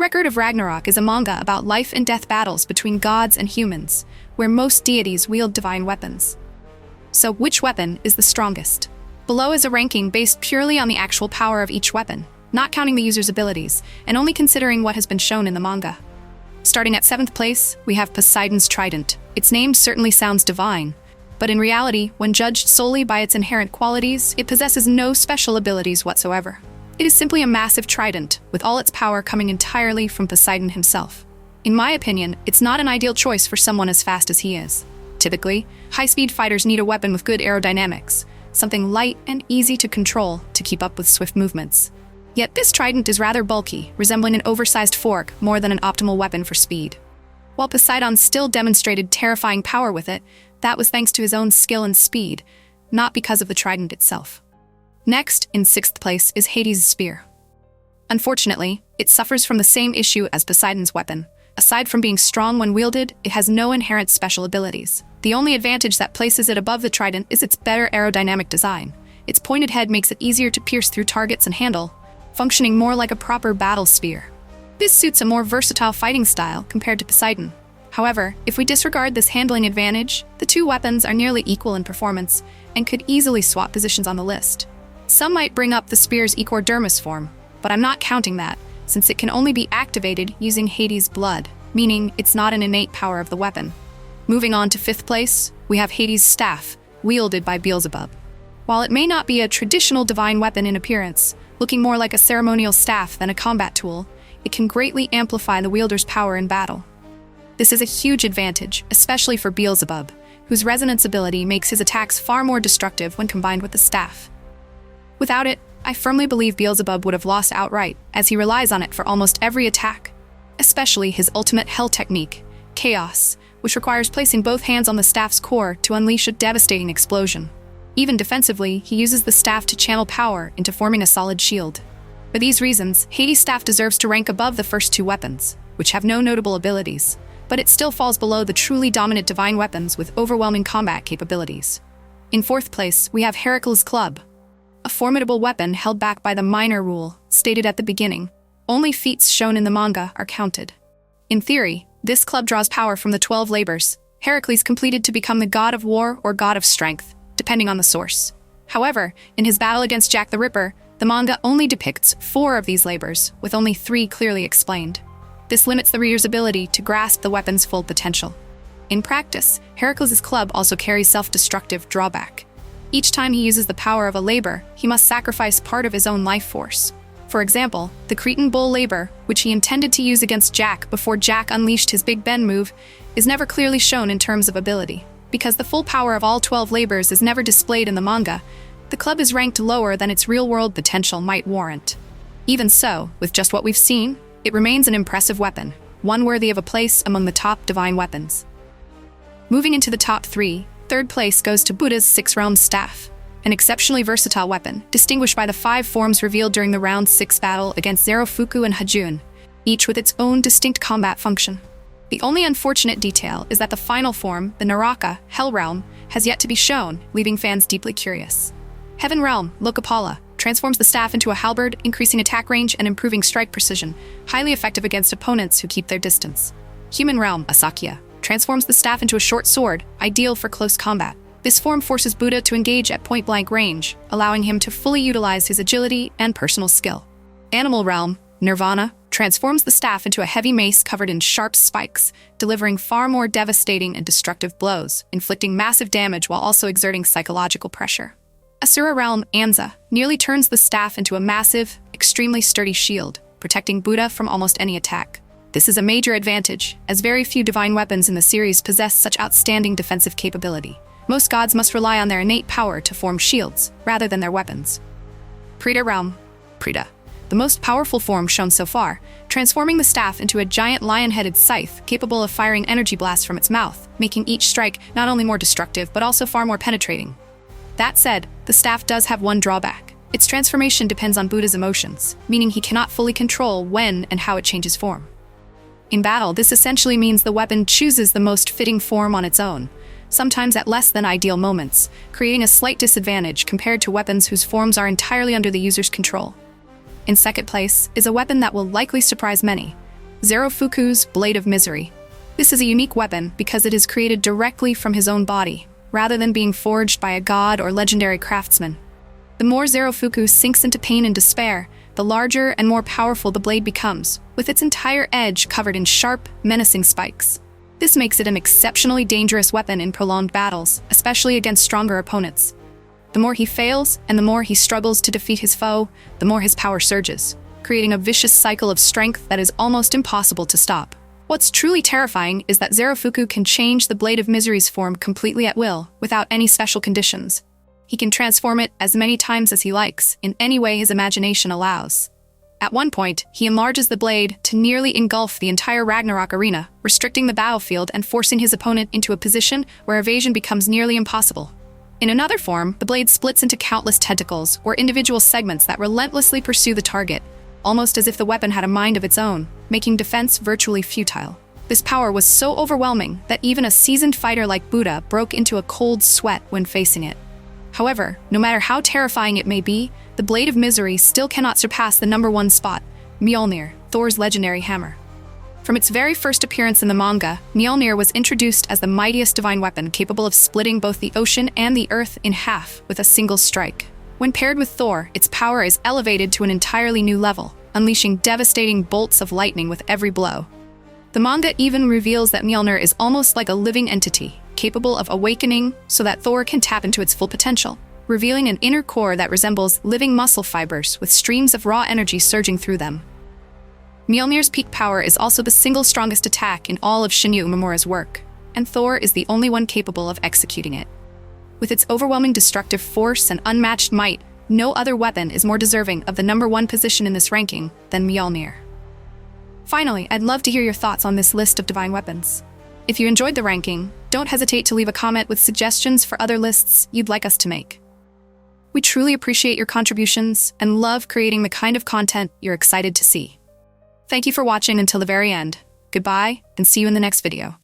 Record of Ragnarok is a manga about life and death battles between gods and humans, where most deities wield divine weapons. So, which weapon is the strongest? Below is a ranking based purely on the actual power of each weapon, not counting the user's abilities, and only considering what has been shown in the manga. Starting at 7th place, we have Poseidon's Trident. Its name certainly sounds divine, but in reality, when judged solely by its inherent qualities, it possesses no special abilities whatsoever. It is simply a massive trident, with all its power coming entirely from Poseidon himself. In my opinion, it's not an ideal choice for someone as fast as he is. Typically, high-speed fighters need a weapon with good aerodynamics, something light and easy to control to keep up with swift movements. Yet this trident is rather bulky, resembling an oversized fork more than an optimal weapon for speed. While Poseidon still demonstrated terrifying power with it, that was thanks to his own skill and speed, not because of the trident itself. Next, in 6th place, is Hades' spear. Unfortunately, it suffers from the same issue as Poseidon's weapon. Aside from being strong when wielded, it has no inherent special abilities. The only advantage that places it above the trident is its better aerodynamic design. Its pointed head makes it easier to pierce through targets and handle, functioning more like a proper battle spear. This suits a more versatile fighting style compared to Poseidon. However, if we disregard this handling advantage, the two weapons are nearly equal in performance and could easily swap positions on the list. Some might bring up the spear's equodermis form, but I'm not counting that, since it can only be activated using Hades' blood, meaning it's not an innate power of the weapon. Moving on to 5th place, we have Hades' staff, wielded by Beelzebub. While it may not be a traditional divine weapon in appearance, looking more like a ceremonial staff than a combat tool, it can greatly amplify the wielder's power in battle. This is a huge advantage, especially for Beelzebub, whose resonance ability makes his attacks far more destructive when combined with the staff. Without it, I firmly believe Beelzebub would have lost outright, as he relies on it for almost every attack, especially his ultimate hell technique, Chaos, which requires placing both hands on the staff's core to unleash a devastating explosion. Even defensively, he uses the staff to channel power into forming a solid shield. For these reasons, Hades' staff deserves to rank above the first two weapons, which have no notable abilities, but it still falls below the truly dominant divine weapons with overwhelming combat capabilities. In 4th place, we have Heracles' Club, a formidable weapon held back by the minor rule, stated at the beginning. Only feats shown in the manga are counted. In theory, this club draws power from the 12 labors Heracles completed to become the god of war or god of strength, depending on the source. However, in his battle against Jack the Ripper, the manga only depicts 4 of these labors, with only 3 clearly explained. This limits the reader's ability to grasp the weapon's full potential. In practice, Heracles' club also carries self-destructive drawback. Each time he uses the power of a labor, he must sacrifice part of his own life force. For example, the Cretan bull labor, which he intended to use against Jack before Jack unleashed his Big Ben move, is never clearly shown in terms of ability. Because the full power of all 12 labors is never displayed in the manga, the club is ranked lower than its real-world potential might warrant. Even so, with just what we've seen, it remains an impressive weapon, one worthy of a place among the top divine weapons. Moving into the top 3, 3rd place goes to Buddha's Six-Realm Staff, an exceptionally versatile weapon, distinguished by the 5 forms revealed during the Round 6 battle against Zerofuku and Hajun, each with its own distinct combat function. The only unfortunate detail is that the final form, the Naraka, Hell Realm, has yet to be shown, leaving fans deeply curious. Heaven Realm, Lokapala, transforms the staff into a halberd, increasing attack range and improving strike precision, highly effective against opponents who keep their distance. Human Realm, Asakya, transforms the staff into a short sword, ideal for close combat. This form forces Buddha to engage at point-blank range, allowing him to fully utilize his agility and personal skill. Animal Realm, Nirvana, transforms the staff into a heavy mace covered in sharp spikes, delivering far more devastating and destructive blows, inflicting massive damage while also exerting psychological pressure. Asura Realm, Anza, nearly turns the staff into a massive, extremely sturdy shield, protecting Buddha from almost any attack. This is a major advantage, as very few divine weapons in the series possess such outstanding defensive capability. Most gods must rely on their innate power to form shields, rather than their weapons. Prita Realm, Prita, the most powerful form shown so far, transforming the staff into a giant lion-headed scythe capable of firing energy blasts from its mouth, making each strike not only more destructive but also far more penetrating. That said, the staff does have one drawback. Its transformation depends on Buddha's emotions, meaning he cannot fully control when and how it changes form. In battle, this essentially means the weapon chooses the most fitting form on its own, sometimes at less than ideal moments, creating a slight disadvantage compared to weapons whose forms are entirely under the user's control. In second place is a weapon that will likely surprise many, Zerofuku's Blade of Misery. This is a unique weapon because it is created directly from his own body, rather than being forged by a god or legendary craftsman. The more Zerofuku sinks into pain and despair, the larger and more powerful the blade becomes, with its entire edge covered in sharp, menacing spikes. This makes it an exceptionally dangerous weapon in prolonged battles, especially against stronger opponents. The more he fails, and the more he struggles to defeat his foe, the more his power surges, creating a vicious cycle of strength that is almost impossible to stop. What's truly terrifying is that Zerofuku can change the Blade of Misery's form completely at will, without any special conditions. He can transform it as many times as he likes, in any way his imagination allows. At one point, he enlarges the blade to nearly engulf the entire Ragnarok arena, restricting the battlefield and forcing his opponent into a position where evasion becomes nearly impossible. In another form, the blade splits into countless tentacles, or individual segments that relentlessly pursue the target, almost as if the weapon had a mind of its own, making defense virtually futile. This power was so overwhelming that even a seasoned fighter like Buddha broke into a cold sweat when facing it. However, no matter how terrifying it may be, the Blade of Misery still cannot surpass the number one spot, Mjolnir, Thor's legendary hammer. From its very first appearance in the manga, Mjolnir was introduced as the mightiest divine weapon capable of splitting both the ocean and the earth in half with a single strike. When paired with Thor, its power is elevated to an entirely new level, unleashing devastating bolts of lightning with every blow. The manga even reveals that Mjolnir is almost like a living entity, capable of awakening so that Thor can tap into its full potential, revealing an inner core that resembles living muscle fibers with streams of raw energy surging through them. Mjolnir's peak power is also the single strongest attack in all of Shinju Mamura's work, and Thor is the only one capable of executing it. With its overwhelming destructive force and unmatched might, no other weapon is more deserving of the number one position in this ranking than Mjolnir. Finally, I'd love to hear your thoughts on this list of divine weapons. If you enjoyed the ranking, don't hesitate to leave a comment with suggestions for other lists you'd like us to make. We truly appreciate your contributions and love creating the kind of content you're excited to see. Thank you for watching until the very end. Goodbye, and see you in the next video.